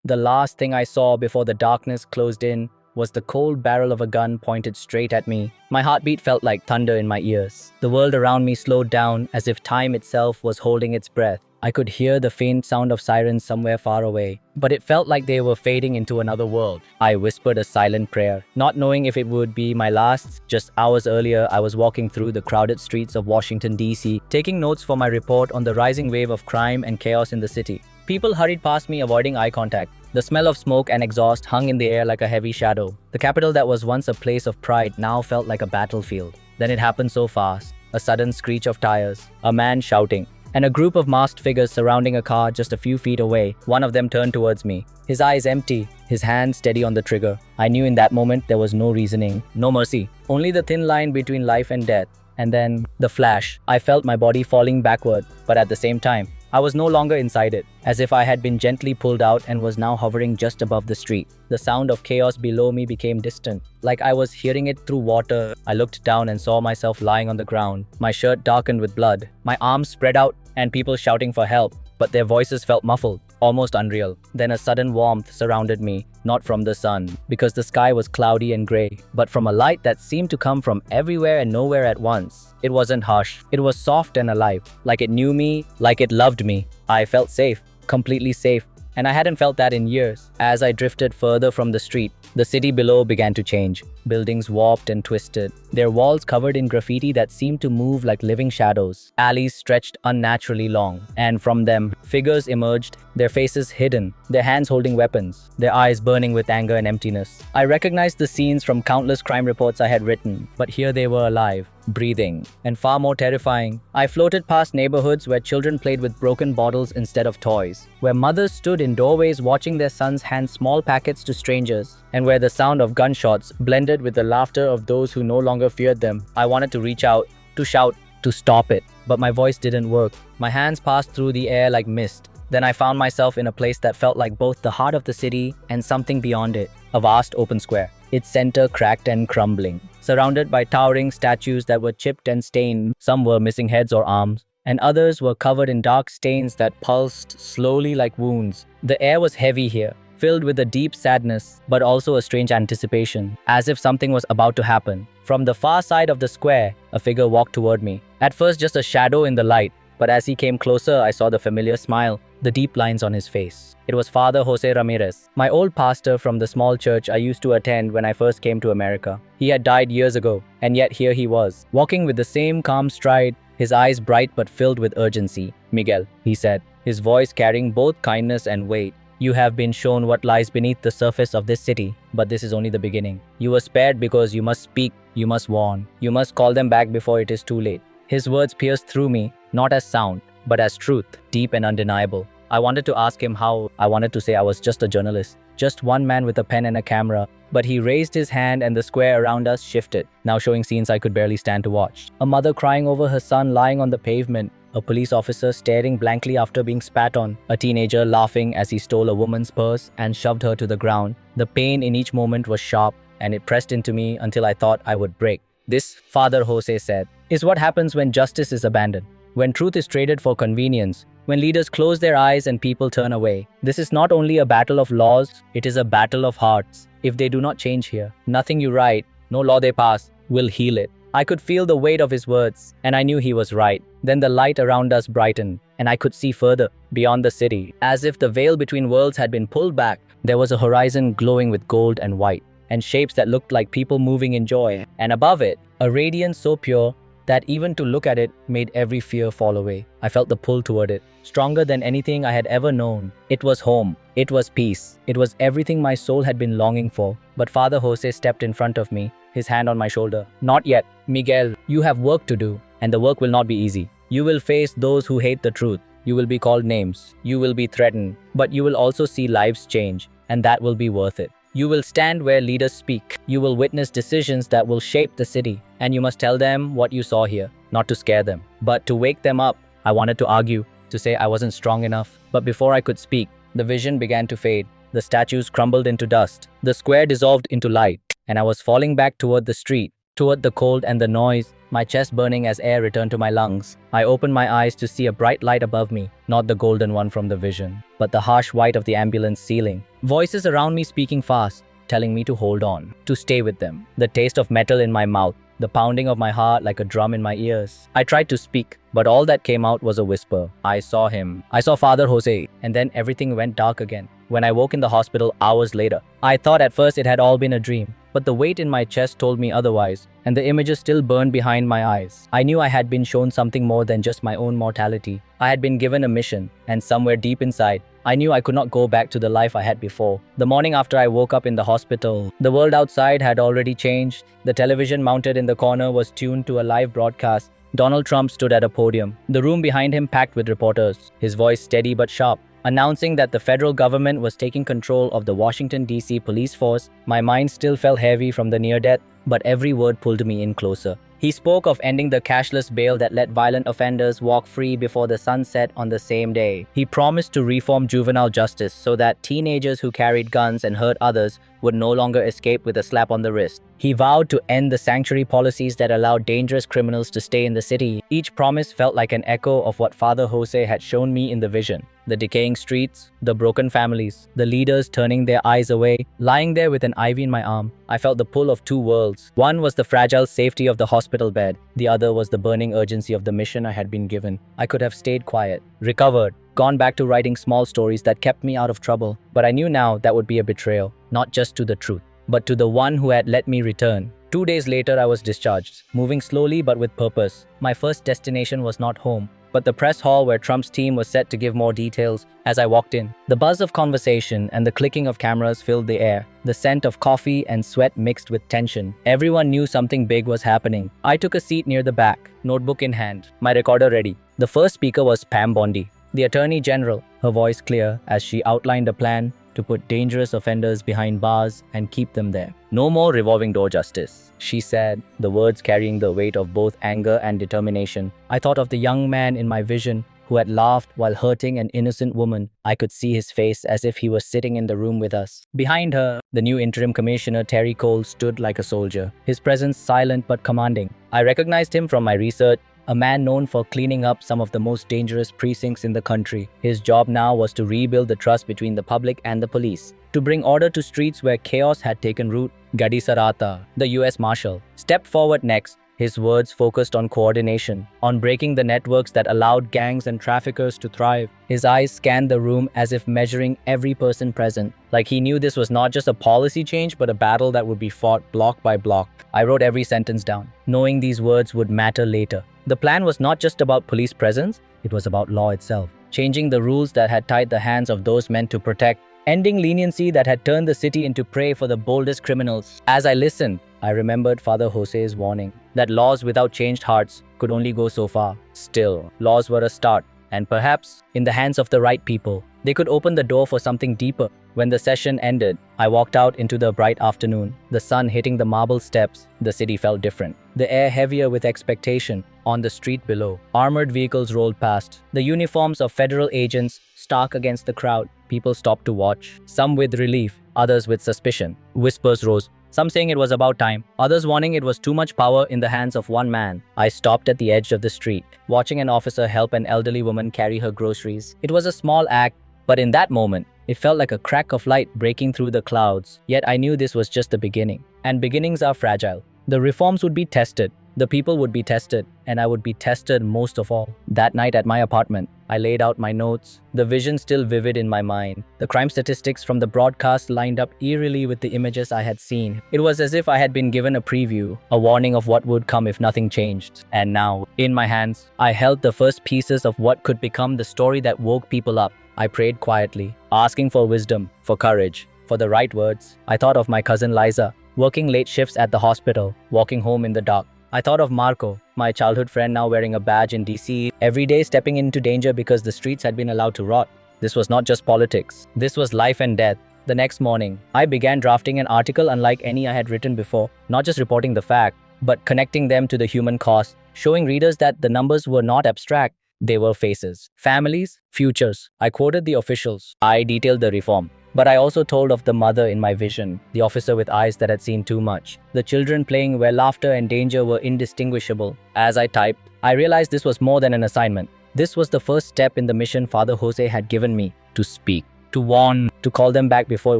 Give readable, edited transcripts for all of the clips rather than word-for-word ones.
The last thing I saw before the darkness closed in was the cold barrel of a gun pointed straight at me. My heartbeat felt like thunder in my ears. The world around me slowed down as if time itself was holding its breath. I could hear the faint sound of sirens somewhere far away, but it felt like they were fading into another world. I whispered a silent prayer, not knowing if it would be my last. Just hours earlier, I was walking through the crowded streets of Washington, D.C., taking notes for my report on the rising wave of crime and chaos in the city. People hurried past me, avoiding eye contact. The smell of smoke and exhaust hung in the air like a heavy shadow. The capital that was once a place of pride now felt like a battlefield. Then it happened so fast. A sudden screech of tires, a man shouting, and a group of masked figures surrounding a car just a few feet away. One of them turned towards me, his eyes empty, his hand steady on the trigger. I knew in that moment there was no reasoning, no mercy, only the thin line between life and death. And then, the flash. I felt my body falling backward, but at the same time, I was no longer inside it, as if I had been gently pulled out and was now hovering just above the street. The sound of chaos below me became distant, like I was hearing it through water. I looked down and saw myself lying on the ground, my shirt darkened with blood, my arms spread out, and people shouting for help, but their voices felt muffled, almost unreal. Then a sudden warmth surrounded me, not from the sun, because the sky was cloudy and gray, but from a light that seemed to come from everywhere and nowhere at once. It wasn't harsh, it was soft and alive, like it knew me, like it loved me. I felt safe, completely safe, and I hadn't felt that in years. As I drifted further from the street, the city below began to change. Buildings warped and twisted, their walls covered in graffiti that seemed to move like living shadows. Alleys stretched unnaturally long, and from them, figures emerged, their faces hidden, their hands holding weapons, their eyes burning with anger and emptiness. I recognized the scenes from countless crime reports I had written, but here they were alive, breathing, and far more terrifying. I floated past neighborhoods where children played with broken bottles instead of toys, where mothers stood in doorways watching their sons hand small packets to strangers, and where the sound of gunshots blended with the laughter of those who no longer feared them. I wanted to reach out, to shout, to stop it, but my voice didn't work. My hands passed through the air like mist. Then I found myself in a place that felt like both the heart of the city and something beyond it, a vast open square, its center cracked and crumbling, surrounded by towering statues that were chipped and stained. Some were missing heads or arms, and others were covered in dark stains that pulsed slowly like wounds. The air was heavy here, filled with a deep sadness, but also a strange anticipation, as if something was about to happen. From the far side of the square, a figure walked toward me. At first just a shadow in the light, but as he came closer, I saw the familiar smile, the deep lines on his face. It was Father Jose Ramirez, my old pastor from the small church I used to attend when I first came to America. He had died years ago, and yet here he was, walking with the same calm stride, his eyes bright but filled with urgency. "Miguel," he said, his voice carrying both kindness and weight, "you have been shown what lies beneath the surface of this city, but this is only the beginning. You were spared because you must speak, you must warn, you must call them back before it is too late." His words pierced through me, not as sound, but as truth, deep and undeniable. I wanted to ask him how. I wanted to say I was just a journalist, just one man with a pen and a camera, but he raised his hand and the square around us shifted, now showing scenes I could barely stand to watch. A mother crying over her son lying on the pavement, a police officer staring blankly after being spat on, a teenager laughing as he stole a woman's purse and shoved her to the ground. The pain in each moment was sharp, and it pressed into me until I thought I would break. This, Father Jose said, is what happens when justice is abandoned, when truth is traded for convenience, when leaders close their eyes and people turn away. This is not only a battle of laws, it is a battle of hearts. If they do not change here, nothing you write, no law they pass, will heal it. I could feel the weight of his words, and I knew he was right. Then the light around us brightened, and I could see further, beyond the city. As if the veil between worlds had been pulled back, there was a horizon glowing with gold and white, and shapes that looked like people moving in joy. And above it, a radiance so pure that even to look at it made every fear fall away. I felt the pull toward it, stronger than anything I had ever known. It was home. It was peace. It was everything my soul had been longing for. But Father Jose stepped in front of me, his hand on my shoulder. "Not yet, Miguel. You have work to do, and the work will not be easy. You will face those who hate the truth. You will be called names. You will be threatened. But you will also see lives change, and that will be worth it. You will stand where leaders speak. You will witness decisions that will shape the city. And you must tell them what you saw here, not to scare them, but to wake them up." I wanted to argue, to say I wasn't strong enough. But before I could speak, the vision began to fade. The statues crumbled into dust. The square dissolved into light, and I was falling back toward the street, toward the cold and the noise, my chest burning as air returned to my lungs. I opened my eyes to see a bright light above me, not the golden one from the vision, but the harsh white of the ambulance ceiling. Voices around me speaking fast, telling me to hold on, to stay with them. The taste of metal in my mouth, the pounding of my heart like a drum in my ears. I tried to speak, but all that came out was a whisper. I saw him. I saw Father Jose, and then everything went dark again. When I woke in the hospital hours later, I thought at first it had all been a dream, but the weight in my chest told me otherwise, and the images still burned behind my eyes. I knew I had been shown something more than just my own mortality. I had been given a mission, and somewhere deep inside, I knew I could not go back to the life I had before. The morning after I woke up in the hospital, the world outside had already changed. The television mounted in the corner was tuned to a live broadcast. Donald Trump stood at a podium, the room behind him packed with reporters, his voice steady but sharp, announcing that the federal government was taking control of the Washington, D.C. police force. My mind still felt heavy from the near death, but every word pulled me in closer. He spoke of ending the cashless bail that let violent offenders walk free before the sun set on the same day. He promised to reform juvenile justice so that teenagers who carried guns and hurt others would no longer escape with a slap on the wrist. He vowed to end the sanctuary policies that allowed dangerous criminals to stay in the city. Each promise felt like an echo of what Father Jose had shown me in the vision. The decaying streets, the broken families, the leaders turning their eyes away. Lying there with an IV in my arm, I felt the pull of two worlds. One was the fragile safety of the hospital bed. The other was the burning urgency of the mission I had been given. I could have stayed quiet, recovered, gone back to writing small stories that kept me out of trouble. But I knew now that would be a betrayal, not just to the truth, but to the one who had let me return. 2 days later, I was discharged, moving slowly but with purpose. My first destination was not home, but the press hall where Trump's team was set to give more details. As I walked in, the buzz of conversation and the clicking of cameras filled the air. The scent of coffee and sweat mixed with tension. Everyone knew something big was happening. I took a seat near the back, notebook in hand, my recorder ready. The first speaker was Pam Bondi, the Attorney General, her voice clear as she outlined a plan to put dangerous offenders behind bars and keep them there. No more revolving door justice, she said, the words carrying the weight of both anger and determination. I thought of the young man in my vision who had laughed while hurting an innocent woman. I could see his face as if he was sitting in the room with us. Behind her, the new interim commissioner, Terry Cole, stood like a soldier, his presence silent but commanding. I recognized him from my research, a man known for cleaning up some of the most dangerous precincts in the country. His job now was to rebuild the trust between the public and the police, to bring order to streets where chaos had taken root. Gadi Sarata, the US Marshal, stepped forward next. His words focused on coordination, on breaking the networks that allowed gangs and traffickers to thrive. His eyes scanned the room as if measuring every person present, like he knew this was not just a policy change but a battle that would be fought block by block. I wrote every sentence down, knowing these words would matter later. The plan was not just about police presence, it was about law itself, changing the rules that had tied the hands of those meant to protect, ending leniency that had turned the city into prey for the boldest criminals. As I listened, I remembered Father Jose's warning that laws without changed hearts could only go so far. Still, laws were a start, and perhaps, in the hands of the right people, they could open the door for something deeper. When the session ended, I walked out into the bright afternoon. The sun hitting the marble steps, the city felt different. The air heavier with expectation. On the street below, armored vehicles rolled past. The uniforms of federal agents stark against the crowd. People stopped to watch, some with relief, others with suspicion. Whispers rose, some saying it was about time, others warning it was too much power in the hands of one man. I stopped at the edge of the street, watching an officer help an elderly woman carry her groceries. It was a small act, but in that moment, it felt like a crack of light breaking through the clouds. Yet I knew this was just the beginning. And beginnings are fragile. The reforms would be tested. The people would be tested, and I would be tested most of all. That night at my apartment, I laid out my notes, the vision still vivid in my mind. The crime statistics from the broadcast lined up eerily with the images I had seen. It was as if I had been given a preview, a warning of what would come if nothing changed. And now, in my hands, I held the first pieces of what could become the story that woke people up. I prayed quietly, asking for wisdom, for courage, for the right words. I thought of my cousin Liza, working late shifts at the hospital, walking home in the dark. I thought of Marco, my childhood friend now wearing a badge in DC, every day stepping into danger because the streets had been allowed to rot. This was not just politics. This was life and death. The next morning, I began drafting an article unlike any I had written before, not just reporting the fact, but connecting them to the human cost, showing readers that the numbers were not abstract. They were faces, families, futures. I quoted the officials. I detailed the reform, But I also told of the mother in my vision, the officer with eyes that had seen too much, the children playing where laughter and danger were indistinguishable. As I typed, I realized this was more than an assignment. This was the first step in the mission Father Jose had given me: to speak, to warn, to call them back before it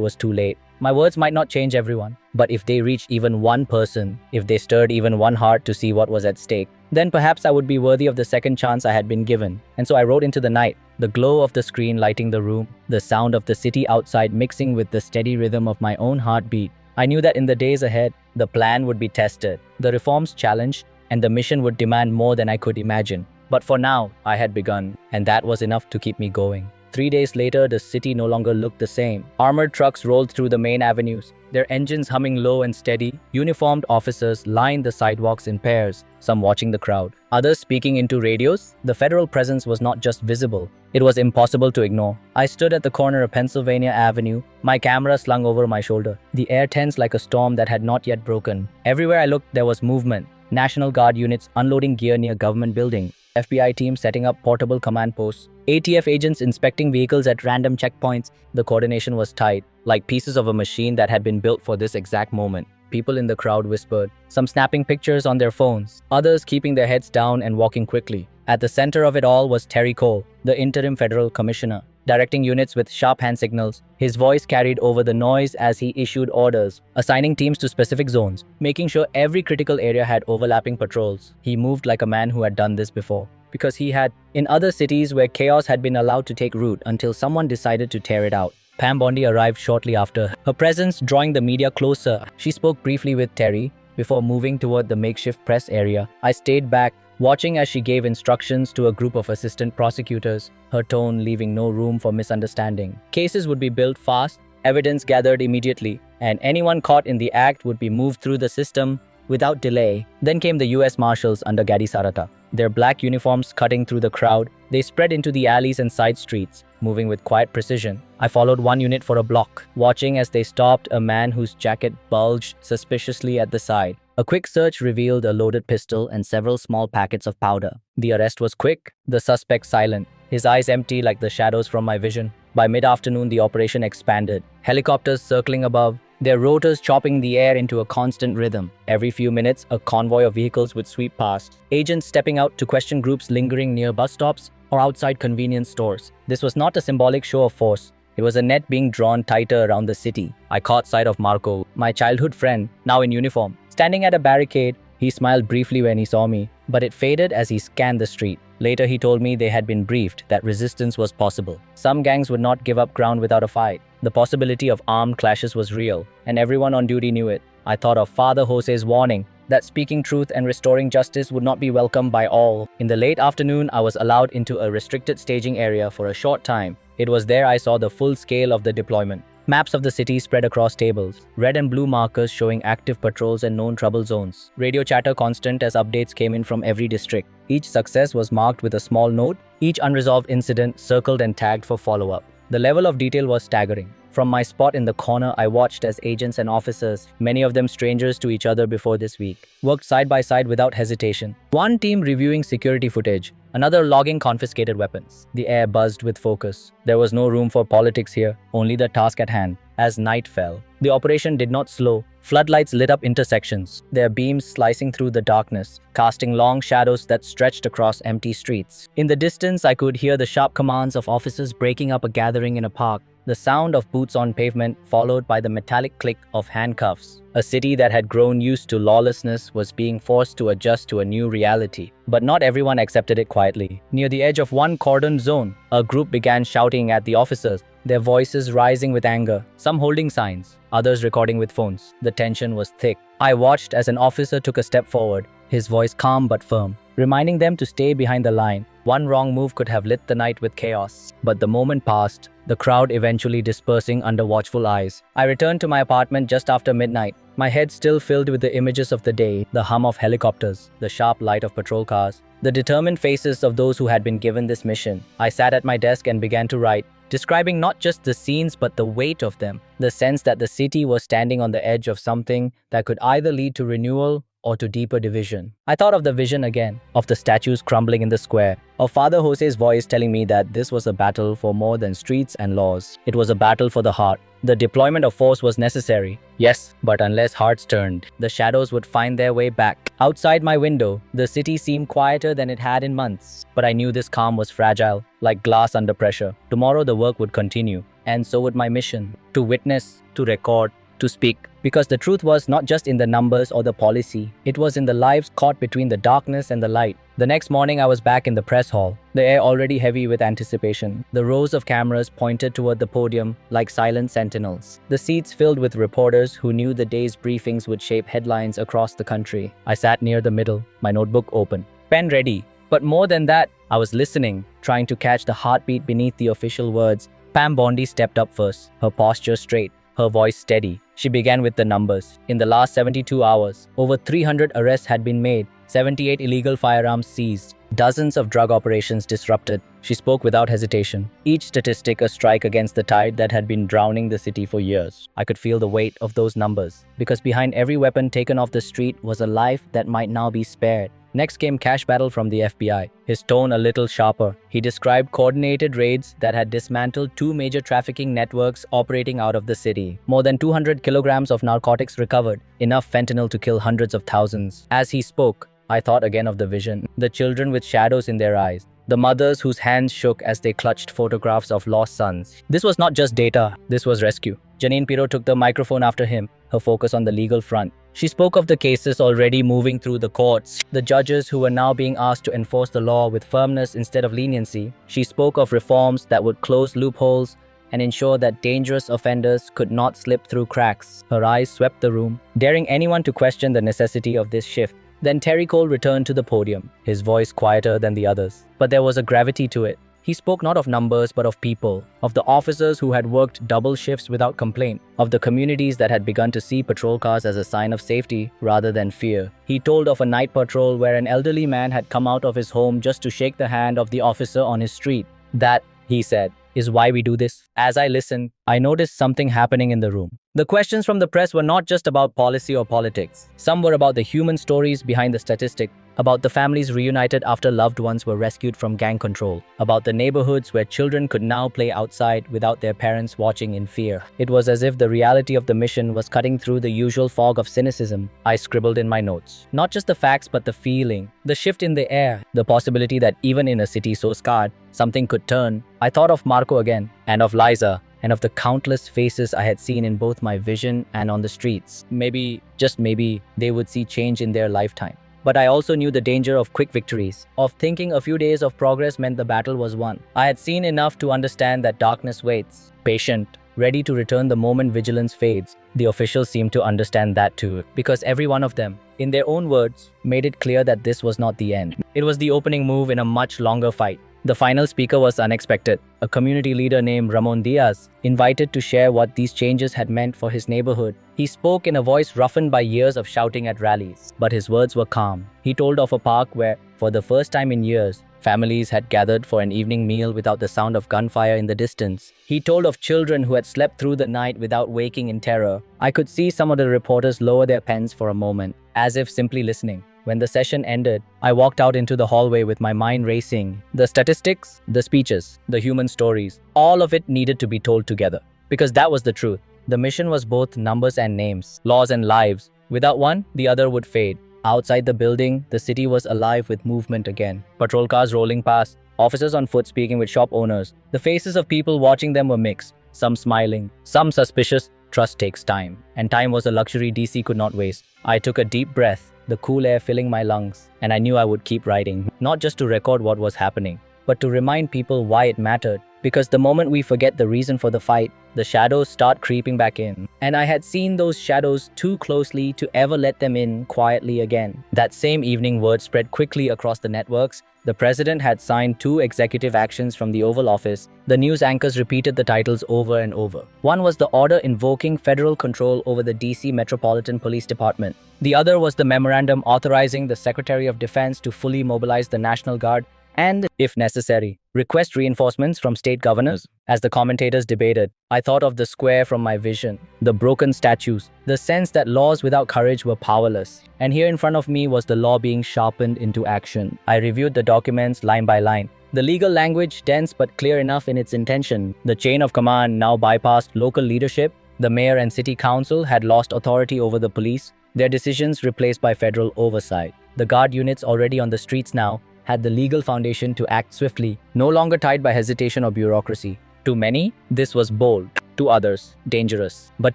was too late. My words might not change everyone, but if they reached even one person, if they stirred even one heart to see what was at stake, then perhaps I would be worthy of the second chance I had been given. And so I wrote into the night, the glow of the screen lighting the room, the sound of the city outside mixing with the steady rhythm of my own heartbeat. I knew that in the days ahead, the plan would be tested, the reforms challenged, and the mission would demand more than I could imagine. But for now, I had begun, and that was enough to keep me going. 3 days later, the city no longer looked the same. Armored trucks rolled through the main avenues, their engines humming low and steady. Uniformed officers lined the sidewalks in pairs, some watching the crowd, others speaking into radios. The federal presence was not just visible, it was impossible to ignore. I stood at the corner of Pennsylvania Avenue, my camera slung over my shoulder, the air tense like a storm that had not yet broken. Everywhere I looked, there was movement. National Guard units unloading gear near government buildings, FBI teams setting up portable command posts, ATF agents inspecting vehicles at random checkpoints. The coordination was tight, like pieces of a machine that had been built for this exact moment. People in the crowd whispered, some snapping pictures on their phones, others keeping their heads down and walking quickly. At the center of it all was Terry Cole, the interim federal commissioner, directing units with sharp hand signals. His voice carried over the noise as he issued orders, assigning teams to specific zones, making sure every critical area had overlapping patrols. He moved like a man who had done this before, because he had, in other cities where chaos had been allowed to take root until someone decided to tear it out. Pam Bondi arrived shortly after, her presence drawing the media closer. She spoke briefly with Terry before moving toward the makeshift press area. I stayed back, watching as she gave instructions to a group of assistant prosecutors, her tone leaving no room for misunderstanding. Cases would be built fast, evidence gathered immediately, and anyone caught in the act would be moved through the system without delay. Then came the US Marshals under Gadi Sarata. Their black uniforms cutting through the crowd, they spread into the alleys and side streets, moving with quiet precision. I followed one unit for a block, watching as they stopped a man whose jacket bulged suspiciously at the side. A quick search revealed a loaded pistol and several small packets of powder. The arrest was quick, the suspect silent, his eyes empty like the shadows from my vision. By mid-afternoon, the operation expanded. Helicopters circling above, their rotors chopping the air into a constant rhythm. Every few minutes, a convoy of vehicles would sweep past, agents stepping out to question groups lingering near bus stops or outside convenience stores. This was not a symbolic show of force. It was a net being drawn tighter around the city. I caught sight of Marco, my childhood friend, now in uniform. Standing at a barricade, he smiled briefly when he saw me, but it faded as he scanned the street. Later he told me they had been briefed that resistance was possible. Some gangs would not give up ground without a fight. The possibility of armed clashes was real, and everyone on duty knew it. I thought of Father Jose's warning that speaking truth and restoring justice would not be welcomed by all. In the late afternoon, I was allowed into a restricted staging area for a short time. It was there I saw the full scale of the deployment. Maps of the city spread across tables, red and blue markers showing active patrols and known trouble zones. Radio chatter constant as updates came in from every district. Each success was marked with a small note, each unresolved incident circled and tagged for follow-up. The level of detail was staggering. From my spot in the corner, I watched as agents and officers, many of them strangers to each other before this week, worked side by side without hesitation. One team reviewing security footage, another logging confiscated weapons. The air buzzed with focus. There was no room for politics here, only the task at hand. As night fell, the operation did not slow. Floodlights lit up intersections, their beams slicing through the darkness, casting long shadows that stretched across empty streets. In the distance, I could hear the sharp commands of officers breaking up a gathering in a park, the sound of boots on pavement followed by the metallic click of handcuffs. A city that had grown used to lawlessness was being forced to adjust to a new reality. But not everyone accepted it quietly. Near the edge of one cordoned zone, a group began shouting at the officers, their voices rising with anger, some holding signs, others recording with phones. The tension was thick. I watched as an officer took a step forward, his voice calm but firm, reminding them to stay behind the line. One wrong move could have lit the night with chaos. But the moment passed, the crowd eventually dispersing under watchful eyes. I returned to my apartment just after midnight, my head still filled with the images of the day, the hum of helicopters, the sharp light of patrol cars, the determined faces of those who had been given this mission. I sat at my desk and began to write, describing not just the scenes but the weight of them, the sense that the city was standing on the edge of something that could either lead to renewal or to deeper division. I thought of the vision again, of the statues crumbling in the square, of Father Jose's voice telling me that this was a battle for more than streets and laws. It was a battle for the heart. The deployment of force was necessary, yes, but unless hearts turned, the shadows would find their way back. Outside my window, the city seemed quieter than it had in months, but I knew this calm was fragile, like glass under pressure. Tomorrow the work would continue, and so would my mission, to witness, to record, to speak. Because the truth was not just in the numbers or the policy, it was in the lives caught between the darkness and the light. The next morning I was back in the press hall, the air already heavy with anticipation. The rows of cameras pointed toward the podium like silent sentinels. The seats filled with reporters who knew the day's briefings would shape headlines across the country. I sat near the middle, my notebook open, pen ready. But more than that, I was listening, trying to catch the heartbeat beneath the official words. Pam Bondi stepped up first, her posture straight, her voice steady. She began with the numbers. In the last 72 hours, over 300 arrests had been made, 78 illegal firearms seized, dozens of drug operations disrupted. She spoke without hesitation, each statistic a strike against the tide that had been drowning the city for years. I could feel the weight of those numbers, because behind every weapon taken off the street was a life that might now be spared. Next came Cash Battle from the FBI, his tone a little sharper. He described coordinated raids that had dismantled 2 major trafficking networks operating out of the city. More than 200 kilograms of narcotics recovered, enough fentanyl to kill hundreds of thousands. As he spoke, I thought again of the vision, the children with shadows in their eyes, the mothers whose hands shook as they clutched photographs of lost sons. This was not just data, this was rescue. Janine Pirro took the microphone after him, her focus on the legal front. She spoke of the cases already moving through the courts, the judges who were now being asked to enforce the law with firmness instead of leniency. She spoke of reforms that would close loopholes and ensure that dangerous offenders could not slip through cracks. Her eyes swept the room, daring anyone to question the necessity of this shift. Then Terry Cole returned to the podium, his voice quieter than the others. But there was a gravity to it. He spoke not of numbers but of people, of the officers who had worked double shifts without complaint, of the communities that had begun to see patrol cars as a sign of safety rather than fear. He told of a night patrol where an elderly man had come out of his home just to shake the hand of the officer on his street. That, he said, is why we do this. As I listened, I noticed something happening in the room. The questions from the press were not just about policy or politics. Some were about the human stories behind the statistic, about the families reunited after loved ones were rescued from gang control, about the neighborhoods where children could now play outside without their parents watching in fear. It was as if the reality of the mission was cutting through the usual fog of cynicism. I scribbled in my notes. Not just the facts but the feeling, the shift in the air, the possibility that even in a city so scarred, something could turn. I thought of Marco again, and of Liza, and of the countless faces I had seen in both my vision and on the streets. Maybe, just maybe, they would see change in their lifetime. But I also knew the danger of quick victories, of thinking a few days of progress meant the battle was won. I had seen enough to understand that darkness waits, patient, ready to return the moment vigilance fades. The officials seemed to understand that too, because every one of them, in their own words, made it clear that this was not the end. It was the opening move in a much longer fight. The final speaker was unexpected, a community leader named Ramon Diaz, invited to share what these changes had meant for his neighborhood. He spoke in a voice roughened by years of shouting at rallies, but his words were calm. He told of a park where, for the first time in years, families had gathered for an evening meal without the sound of gunfire in the distance. He told of children who had slept through the night without waking in terror. I could see some of the reporters lower their pens for a moment, as if simply listening. When the session ended, I walked out into the hallway with my mind racing. The statistics, the speeches, the human stories, all of it needed to be told together. Because that was the truth. The mission was both numbers and names, laws and lives. Without one, the other would fade. Outside the building, the city was alive with movement again. Patrol cars rolling past, officers on foot speaking with shop owners. The faces of people watching them were mixed, some smiling, some suspicious. Trust takes time, and time was a luxury DC could not waste. I took a deep breath, the cool air filling my lungs, and I knew I would keep writing, not just to record what was happening, but to remind people why it mattered. Because the moment we forget the reason for the fight, the shadows start creeping back in. And I had seen those shadows too closely to ever let them in quietly again. That same evening, word spread quickly across the networks. The president had signed 2 executive actions from the Oval Office. The news anchors repeated the titles over and over. One was the order invoking federal control over the DC Metropolitan Police Department. The other was the memorandum authorizing the Secretary of Defense to fully mobilize the National Guard and, if necessary, request reinforcements from state governors. As the commentators debated, I thought of the square from my vision, the broken statues, the sense that laws without courage were powerless. And here in front of me was the law being sharpened into action. I reviewed the documents line by line. The legal language, dense but clear enough in its intention. The chain of command now bypassed local leadership. The mayor and city council had lost authority over the police, their decisions replaced by federal oversight. The guard units already on the streets now had the legal foundation to act swiftly, no longer tied by hesitation or bureaucracy. To many, this was bold. To others, dangerous. But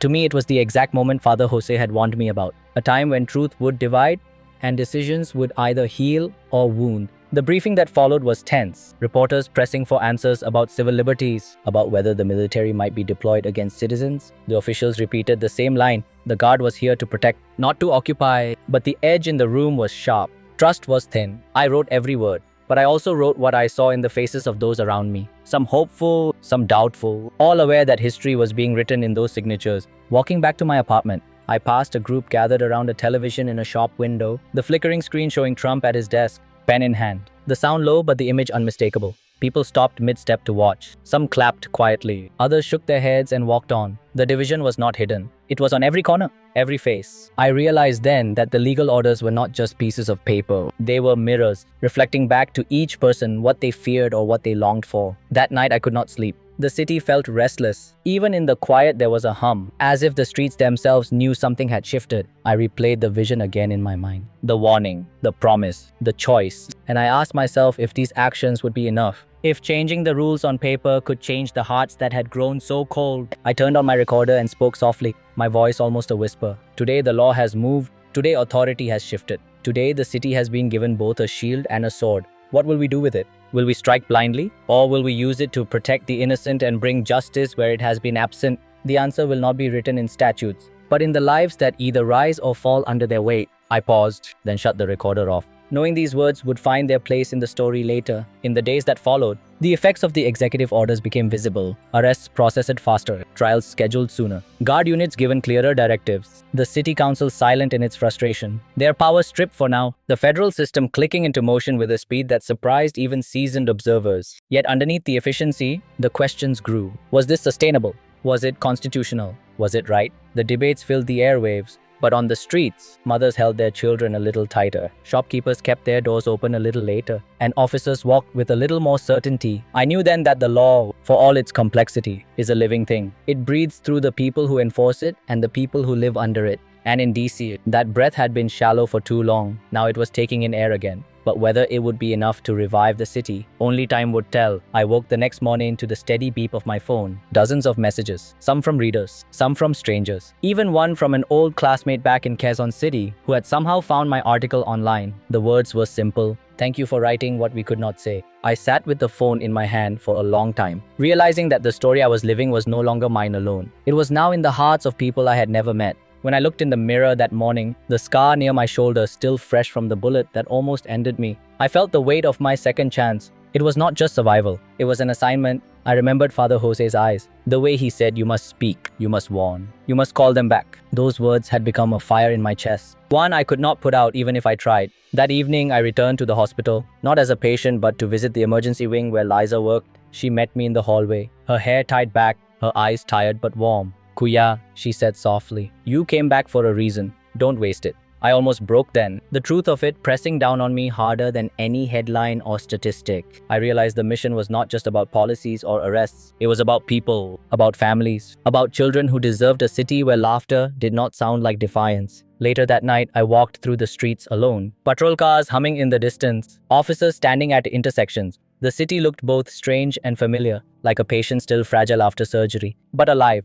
to me, it was the exact moment Father Jose had warned me about. A time when truth would divide and decisions would either heal or wound. The briefing that followed was tense. Reporters pressing for answers about civil liberties, about whether the military might be deployed against citizens. The officials repeated the same line. The guard was here to protect, not to occupy. But the edge in the room was sharp. Trust was thin. I wrote every word. But I also wrote what I saw in the faces of those around me. Some hopeful, some doubtful, all aware that history was being written in those signatures. Walking back to my apartment, I passed a group gathered around a television in a shop window, the flickering screen showing Trump at his desk, pen in hand. The sound low, but the image unmistakable. People stopped mid-step to watch. Some clapped quietly. Others shook their heads and walked on. The division was not hidden. It was on every corner, every face. I realized then that the legal orders were not just pieces of paper. They were mirrors, reflecting back to each person what they feared or what they longed for. That night I could not sleep. The city felt restless. Even in the quiet there was a hum, as if the streets themselves knew something had shifted. I replayed the vision again in my mind. The warning, the promise, the choice. And I asked myself if these actions would be enough. If changing the rules on paper could change the hearts that had grown so cold. I turned on my recorder and spoke softly, my voice almost a whisper. Today the law has moved. Today authority has shifted. Today the city has been given both a shield and a sword. What will we do with it? Will we strike blindly? Or will we use it to protect the innocent and bring justice where it has been absent? The answer will not be written in statutes, but in the lives that either rise or fall under their weight. I paused, then shut the recorder off, knowing these words would find their place in the story later. In the days that followed, the effects of the executive orders became visible. Arrests processed faster, trials scheduled sooner, guard units given clearer directives, the city council silent in its frustration, their power stripped for now, the federal system clicking into motion with a speed that surprised even seasoned observers. Yet underneath the efficiency, the questions grew. Was this sustainable? Was it constitutional? Was it right? The debates filled the airwaves. But on the streets, mothers held their children a little tighter, shopkeepers kept their doors open a little later, and officers walked with a little more certainty. I knew then that the law, for all its complexity, is a living thing. It breathes through the people who enforce it and the people who live under it. And in DC, that breath had been shallow for too long. Now it was taking in air again. But whether it would be enough to revive the city, only time would tell. I woke the next morning to the steady beep of my phone. Dozens of messages, some from readers, some from strangers. Even one from an old classmate back in Quezon City who had somehow found my article online. The words were simple. Thank you for writing what we could not say. I sat with the phone in my hand for a long time, realizing that the story I was living was no longer mine alone. It was now in the hearts of people I had never met. When I looked in the mirror that morning, the scar near my shoulder still fresh from the bullet that almost ended me, I felt the weight of my second chance. It was not just survival. It was an assignment. I remembered Father Jose's eyes. The way he said, you must speak, you must warn, you must call them back. Those words had become a fire in my chest. One I could not put out even if I tried. That evening, I returned to the hospital, not as a patient but to visit the emergency wing where Liza worked. She met me in the hallway, her hair tied back, her eyes tired but warm. Kuya, she said softly, you came back for a reason. Don't waste it. I almost broke then, the truth of it pressing down on me harder than any headline or statistic. I realized the mission was not just about policies or arrests. It was about people, about families, about children who deserved a city where laughter did not sound like defiance. Later that night, I walked through the streets alone. Patrol cars humming in the distance, officers standing at intersections. The city looked both strange and familiar, like a patient still fragile after surgery, but alive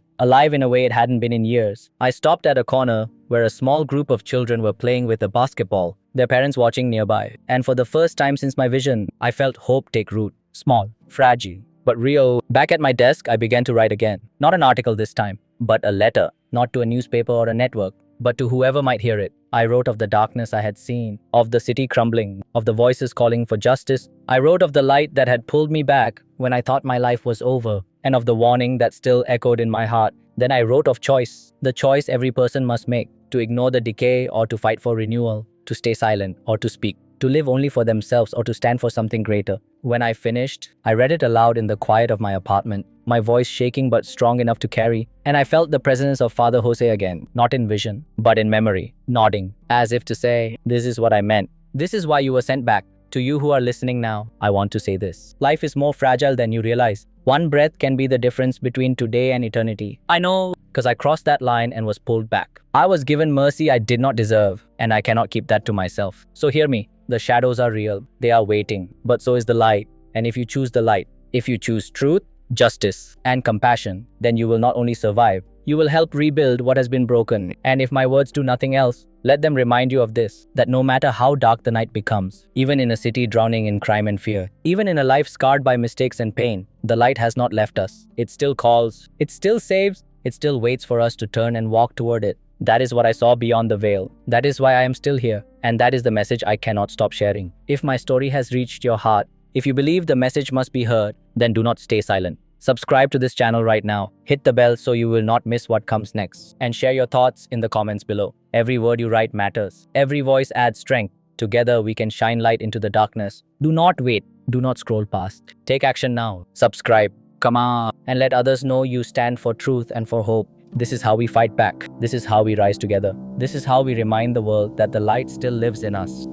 in a way it hadn't been in years. I stopped at a corner where a small group of children were playing with a basketball, their parents watching nearby. And for the first time since my vision, I felt hope take root. Small, fragile, but real. Back at my desk, I began to write again. Not an article this time, but a letter, not to a newspaper or a network, but to whoever might hear it. I wrote of the darkness I had seen, of the city crumbling, of the voices calling for justice. I wrote of the light that had pulled me back when I thought my life was over, and of the warning that still echoed in my heart. Then I wrote of choice, the choice every person must make, to ignore the decay or to fight for renewal, to stay silent or to speak. to live only for themselves or to stand for something greater. When I finished, I read it aloud in the quiet of my apartment, my voice shaking but strong enough to carry, and I felt the presence of Father Jose again, not in vision, but in memory, nodding, as if to say, "This is what I meant. This is why you were sent back." To you who are listening now, I want to say this. Life is more fragile than you realize. One breath can be the difference between today and eternity. I know, because I crossed that line and was pulled back. I was given mercy I did not deserve, and I cannot keep that to myself. So hear me. The shadows are real. They are waiting. But so is the light. And if you choose the light, if you choose truth, justice, and compassion, then you will not only survive, you will help rebuild what has been broken. And if my words do nothing else, let them remind you of this, that no matter how dark the night becomes, even in a city drowning in crime and fear, even in a life scarred by mistakes and pain, the light has not left us. It still calls, it still saves, it still waits for us to turn and walk toward it. That is what I saw beyond the veil. That is why I am still here. And that is the message I cannot stop sharing. If my story has reached your heart, if you believe the message must be heard, then do not stay silent. Subscribe to this channel right now. Hit the bell so you will not miss what comes next. And share your thoughts in the comments below. Every word you write matters. Every voice adds strength. Together we can shine light into the darkness. Do not wait. Do not scroll past. Take action now. Subscribe. Come on. And let others know you stand for truth and for hope. This is how we fight back. This is how we rise together. This is how we remind the world that the light still lives in us.